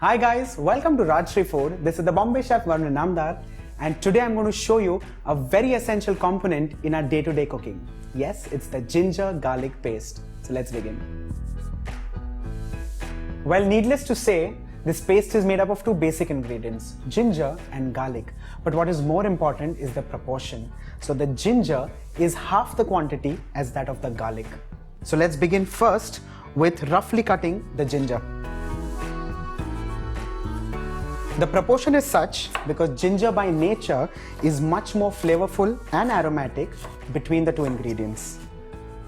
Hi guys, welcome to Rajshri Food. This is the Bombay Chef Varun Inamdar, and today I'm going to show you a very essential component in our day-to-day cooking. Yes, it's the ginger garlic paste. So let's begin. Well, needless to say, this paste is made up of two basic ingredients, ginger and garlic. But what is more important is the proportion. So the ginger is half the quantity as that of the garlic. So let's begin first with roughly cutting the ginger. The proportion is such because ginger by nature is much more flavorful and aromatic between the two ingredients.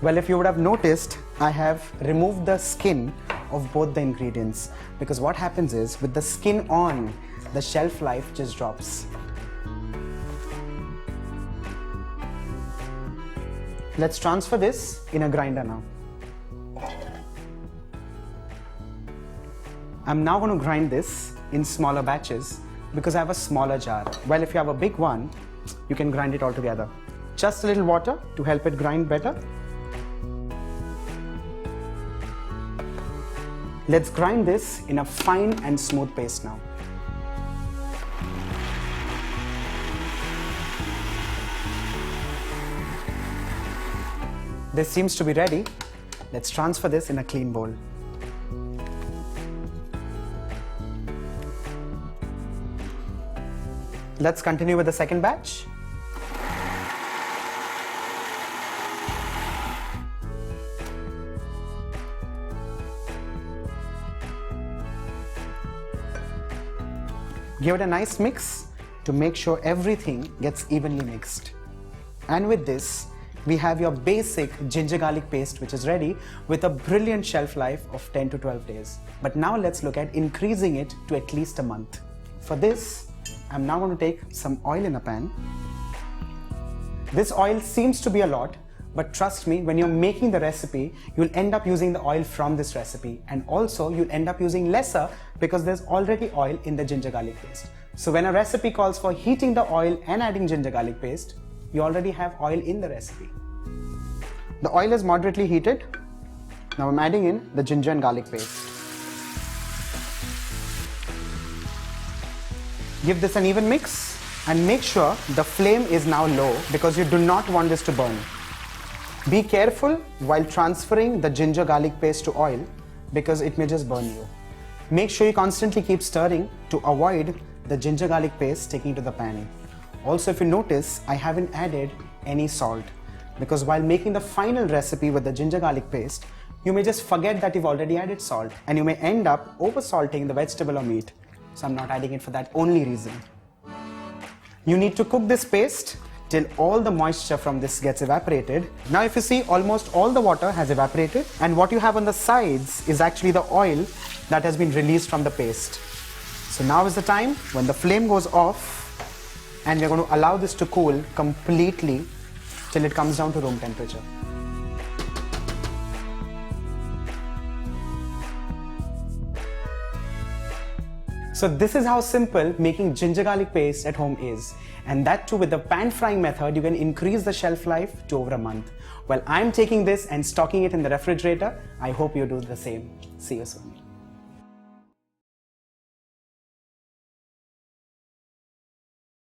Well, if you would have noticed, I have removed the skin of both the ingredients because what happens is with the skin on, the shelf life just drops. Let's transfer this in a grinder now. I'm now going to grind this in smaller batches because I have a smaller jar. Well, if you have a big one, you can grind it all together. Just a little water to help it grind better. Let's grind this in a fine and smooth paste now. This seems to be ready. Let's transfer this in a clean bowl. Let's continue with the second batch. Give it a nice mix to make sure everything gets evenly mixed. And with this, we have your basic ginger garlic paste which is ready with a brilliant shelf life of 10 to 12 days. But now let's look at increasing it to at least a month. For this, I'm now going to take some oil in a pan. This oil seems to be a lot, but trust me, when you're making the recipe, you'll end up using the oil from this recipe, and also you'll end up using lesser because there's already oil in the ginger garlic paste. So when a recipe calls for heating the oil and adding ginger garlic paste, you already have oil in the recipe. The oil is moderately heated. Now I'm adding in the ginger and garlic paste. Give this an even mix and make sure the flame is now low because you do not want this to burn. Be careful while transferring the ginger garlic paste to oil because it may just burn you. Make sure you constantly keep stirring to avoid the ginger garlic paste sticking to the pan. Also, if you notice, I haven't added any salt because while making the final recipe with the ginger garlic paste, you may just forget that you've already added salt and you may end up over salting the vegetable or meat. So I'm not adding it for that only reason. You need to cook this paste till all the moisture from this gets evaporated. Now if you see, almost all the water has evaporated, and what you have on the sides is actually the oil that has been released from the paste. So now is the time when the flame goes off and we're going to allow this to cool completely till it comes down to room temperature. So this is how simple making ginger garlic paste at home is. And that too with the pan frying method, you can increase the shelf life to over a month. Well, I'm taking this and stocking it in the refrigerator. I hope you do the same. See you soon.